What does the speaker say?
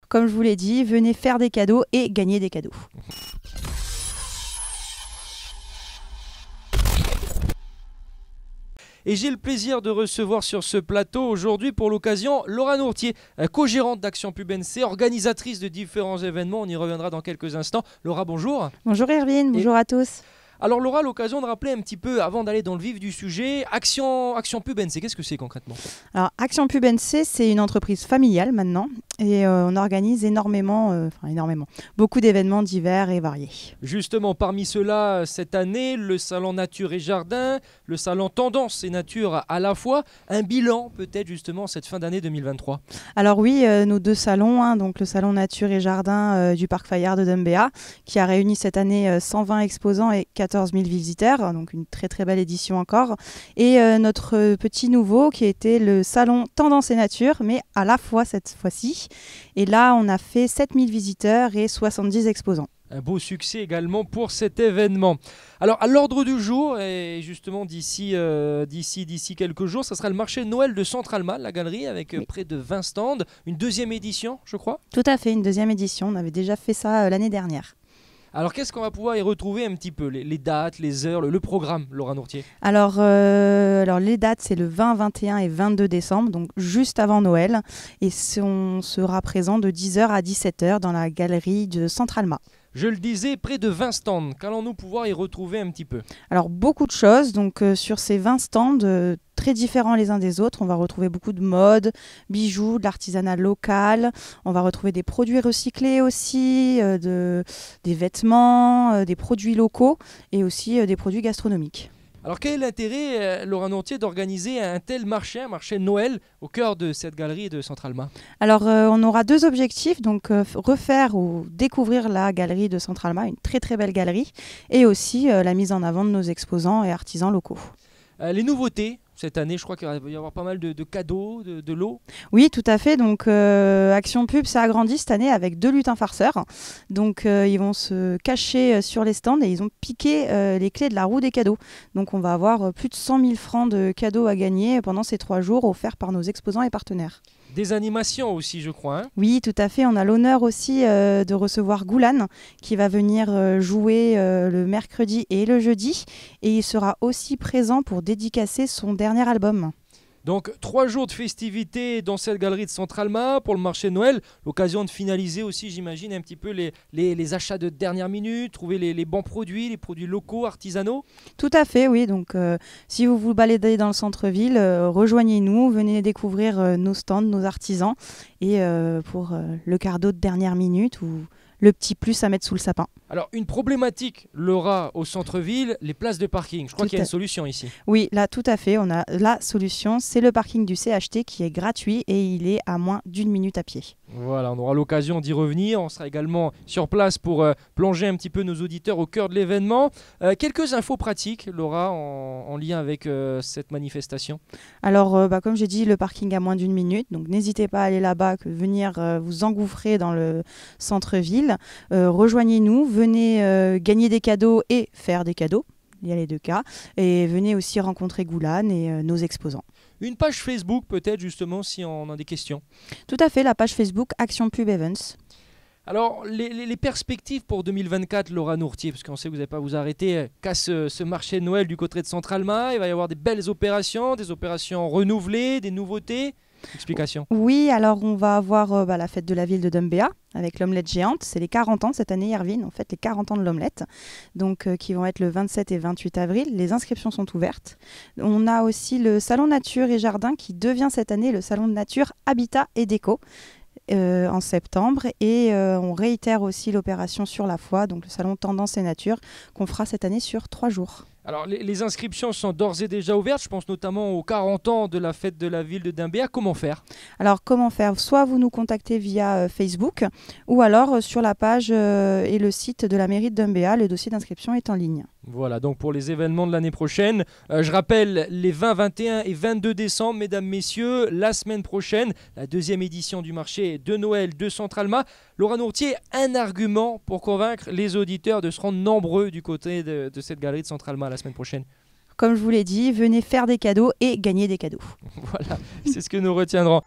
Comme je vous l'ai dit, venez faire des cadeaux et gagner des cadeaux. Et j'ai le plaisir de recevoir sur ce plateau aujourd'hui pour l'occasion Laura Nourtier, co-gérante d'Action Pub NC, organisatrice de différents événements. On y reviendra dans quelques instants. Laura, bonjour. Bonjour Irvine, bonjour à tous. Alors Laura, l'occasion de rappeler un petit peu, avant d'aller dans le vif du sujet, Action Pub NC, qu'est-ce que c'est concrètement ? Alors Action Pub NC, c'est une entreprise familiale maintenant et on organise beaucoup d'événements divers et variés. Justement, parmi ceux-là, cette année, le salon Nature et Jardin, le salon Tendance et Nature à la fois, un bilan peut-être justement cette fin d'année 2023. Alors oui, nos deux salons, donc le salon Nature et Jardin du Parc Fayard de Dumbéa, qui a réuni cette année 120 exposants et 14 000 visiteurs, donc une très très belle édition encore. Et notre petit nouveau qui était le salon Tendance et Nature, mais à la fois cette fois-ci. Et là, on a fait 7 000 visiteurs et 70 exposants. Un beau succès également pour cet événement. Alors à l'ordre du jour, et justement d'ici quelques jours, ça sera le marché de Noël de Centralma, la galerie, avec près de 20 stands. Une deuxième édition, je crois. Tout à fait, une deuxième édition. On avait déjà fait ça l'année dernière. Alors qu'est-ce qu'on va pouvoir y retrouver un petit peu, les dates, les heures, le programme, Laura Nourtier? Alors les dates, c'est le 20, 21 et 22 décembre, donc juste avant Noël. Et on sera présent de 10h à 17h dans la galerie de Centralma. Je le disais, près de 20 stands. Qu'allons-nous pouvoir y retrouver un petit peu? Alors beaucoup de choses. Donc sur ces 20 stands, très différents les uns des autres, on va retrouver beaucoup de mode, bijoux, de l'artisanat local. On va retrouver des produits recyclés aussi, des vêtements, des produits locaux et aussi des produits gastronomiques. Alors quel est l'intérêt, Laura Nourtier, d'organiser un tel marché, un marché de Noël, au cœur de cette galerie de Centralma? Alors on aura deux objectifs, donc refaire ou découvrir la galerie de Centralma, une très très belle galerie, et aussi la mise en avant de nos exposants et artisans locaux. Les nouveautés cette année, je crois qu'il va y avoir pas mal de cadeaux, de lots. Oui, tout à fait. Donc, Action Pub s'est agrandi cette année avec 2 lutins farceurs. Donc, ils vont se cacher sur les stands et ils ont piqué les clés de la roue des cadeaux. Donc, on va avoir plus de 100 000 francs de cadeaux à gagner pendant ces 3 jours offerts par nos exposants et partenaires. Des animations aussi, je crois. Oui, tout à fait. On a l'honneur aussi de recevoir Goulan qui va venir jouer le mercredi et le jeudi. Et il sera aussi présent pour dédicacer son dernier album. Donc 3 jours de festivités dans cette galerie de Centralma pour le marché de Noël. L'occasion de finaliser aussi, j'imagine, un petit peu les achats de dernière minute, trouver les bons produits, les produits locaux, artisanaux. Tout à fait, oui. Donc si vous vous baladez dans le centre-ville, rejoignez-nous, venez découvrir nos stands, nos artisans. Et pour le cadeau de dernière minute ou le petit plus à mettre sous le sapin. Alors, une problématique, Laura, au centre-ville, les places de parking. Je crois qu'il y a une solution ici. Oui, là, tout à fait. On a la solution. C'est le parking du CHT qui est gratuit et il est à moins d'1 minute à pied. Voilà, on aura l'occasion d'y revenir. On sera également sur place pour plonger un petit peu nos auditeurs au cœur de l'événement. Quelques infos pratiques, Laura, en lien avec cette manifestation. Alors, comme j'ai dit, le parking à moins d'1 minute. Donc, n'hésitez pas à aller là-bas, venir vous engouffrer dans le centre-ville. Rejoignez-nous, venez gagner des cadeaux et faire des cadeaux. Il y a les deux cas. Et venez aussi rencontrer Goulan et nos exposants. Une page Facebook peut-être justement si on a des questions. Tout à fait, la page Facebook Action Pub Events. Alors les perspectives pour 2024, Laura Nourtier, parce qu'on sait que vous n'allez pas vous arrêter qu'à ce marché de Noël du côté de Centralma. Il va y avoir des belles opérations, des opérations renouvelées, des nouveautés. Explication. Oui, alors on va avoir la fête de la ville de Dumbéa avec l'omelette géante. C'est les 40 ans cette année, Irvine, en fait les 40 ans de l'omelette, donc qui vont être le 27 et 28 avril. Les inscriptions sont ouvertes. On a aussi le salon Nature et Jardin qui devient cette année le salon de nature, habitat et déco. En septembre et on réitère aussi l'opération sur la foi, donc le salon Tendance et Nature qu'on fera cette année sur 3 jours. Alors les inscriptions sont d'ores et déjà ouvertes, je pense notamment aux 40 ans de la fête de la ville de Dumbéa. Comment faire? Alors comment faire? Soit vous nous contactez via Facebook ou alors sur la page et le site de la mairie de Dumbéa, le dossier d'inscription est en ligne. Voilà, donc pour les événements de l'année prochaine, je rappelle les 20, 21 et 22 décembre, mesdames, messieurs, la semaine prochaine, la deuxième édition du marché de Noël de Centralma. Laura Nourtier, un argument pour convaincre les auditeurs de se rendre nombreux du côté de cette galerie de Centralma la semaine prochaine. Comme je vous l'ai dit, venez faire des cadeaux et gagner des cadeaux. Voilà, c'est ce que nous retiendrons.